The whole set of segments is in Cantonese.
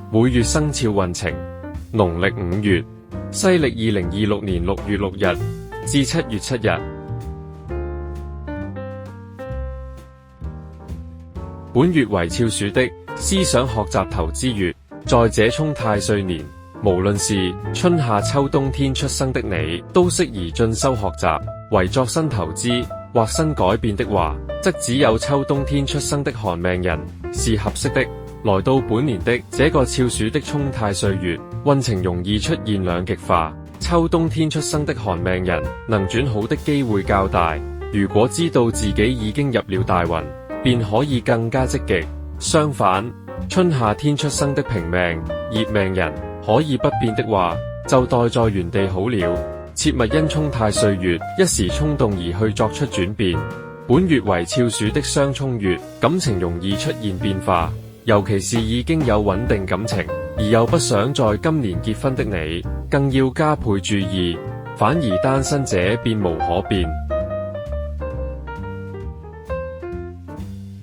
每月生肖運程。農曆5月，西曆2026年6月6日至7月7日。本月為肖鼠的思想學習投資月，在這沖太歲年，無論是春夏秋冬天出生的你，都適宜進修學習。為作新投資或新改變的話，則只有秋冬天出生的寒命人是合適的。來到本年的這個肖鼠的沖太歲月，運程容易出現兩極化。秋冬天出生的寒命人能轉好的機會較大，如果知道自己已經入了大運，便可以更加積極。相反，春夏天出生的平命、熱命人可以不變的話，就待在原地好了。切勿因沖太歲月一時衝動而去作出轉變。本月為肖鼠的雙沖月，感情容易出現變化，尤其是已經有穩定感情而又不想在今年結婚的你，更要加倍注意，反而單身者變無可變。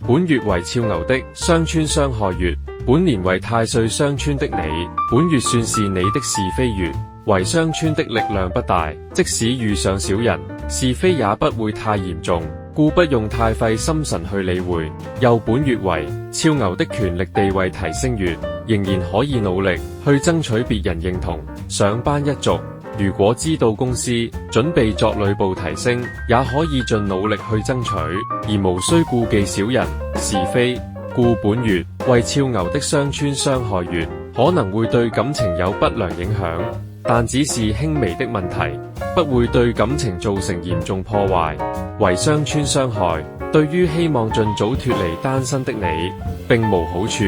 本月為肖牛的雙穿雙害月，本年為太歲雙穿的你，本月算是你的是非月。為雙穿的力量不大，即使遇上小人，是非也不會太嚴重，故不用太費心神去理會。又本月為肖牛的權力地位提升月，仍然可以努力去爭取別人認同，上班一族。如果知道公司準備作內部提升，也可以盡努力去爭取，而無需顧忌小人是非。故本月為肖牛的雙穿雙害月，可能會對感情有不良影響，但只是輕微的問題，不會對感情造成嚴重破壞。為雙穿雙害，對於希望盡早脫離單身的你並無好處。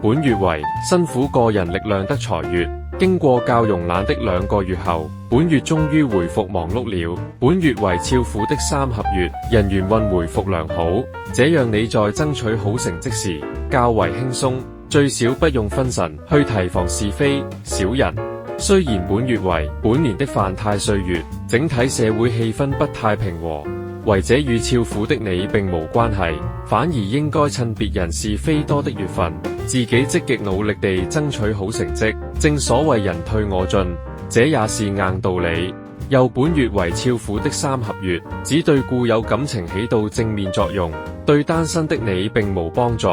本月為辛苦個人力量得財月，經過較慵懶的2個月後，本月終於回復忙碌了。本月為肖虎的三合月，人緣運回復良好，這樣你在爭取好成績時較為輕鬆，最少不用分神去提防是非小人。雖然本月為本年的犯太歲月，整體社會氣氛不太平和，為這與肖虎的你並無關係，反而應該趁別人是非多的月份，自己積極努力地爭取好成績。正所謂人退我進，這也是硬道理。又本月為肖虎的三合月，只對固有感情起到正面作用，對單身的你並無幫助。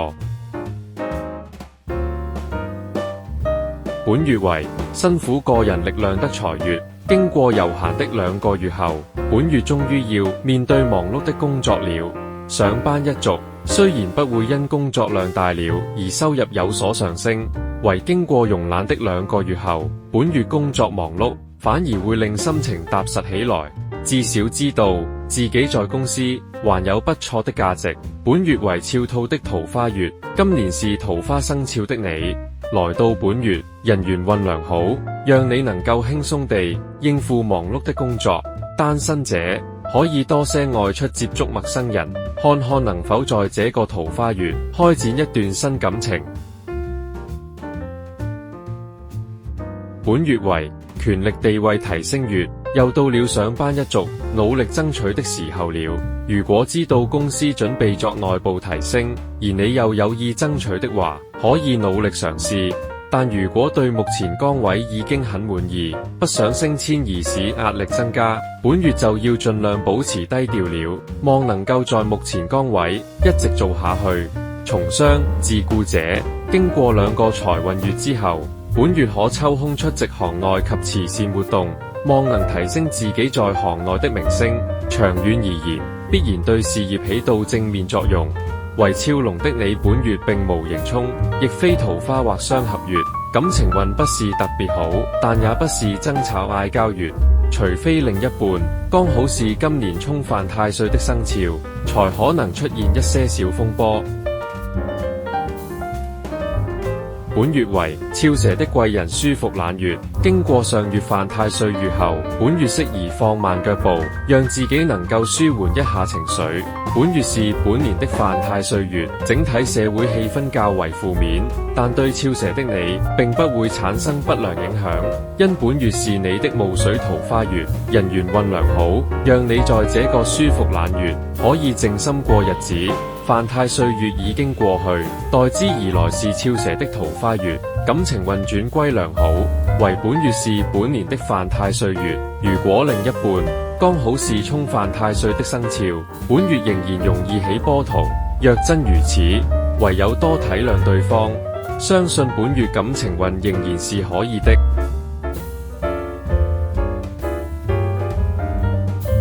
本月為辛苦個人力量得財月，經過悠閒的2個月後，本月終於要面對忙碌的工作了。上班一族雖然不會因工作量大了而收入有所上升，唯經過慵懶的2個月後，本月工作忙碌反而會令心情踏實起來，至少知道自己在公司還有不錯的價值。本月為肖兔的桃花月，今年是桃花生肖的你，來到本月人緣運良好，讓你能夠輕鬆地應付忙碌的工作。單身者可以多些外出接觸陌生人，看看能否在這個桃花月開展一段新感情。本月為權力地位提升月，又到了上班一族努力爭取的時候了。如果知道公司準備作內部提升，而你又有意爭取的話，可以努力嘗試。但如果對目前崗位已經很滿意，不想升遷而使壓力增加，本月就要盡量保持低調了，望能夠在目前崗位一直做下去。從商自僱者經過2個財運月之後，本月可抽空出席行內及慈善活動，望能提升自己在行內的名聲，長遠而言必然對事業起到正面作用。為肖龍的你本月並無刑沖，亦非桃花或雙合月，感情運不是特別好，但也不是爭吵嗌交月。除非另一半剛好是今年沖犯太歲的生肖，才可能出現一些小風波。本月為肖蛇的貴人舒服懶月，經過上月犯太歲月後，本月適宜放慢腳步，讓自己能夠舒緩一下情緒。本月是本年的犯太歲月，整體社會氣氛較為負面，但對肖蛇的你並不會產生不良影響，因本月是你的霧水桃花月，人緣運良好，讓你在這個舒服懶月可以靜心過日子，犯太歲月已經過去，代之而來是俏蛇的桃花月，感情運轉歸良好。唯本月是本年的犯太歲月，如果另一半剛好是沖犯太歲的生肖，本月仍然容易起波濤。若真如此，唯有多體諒對方，相信本月感情運仍然是可以的。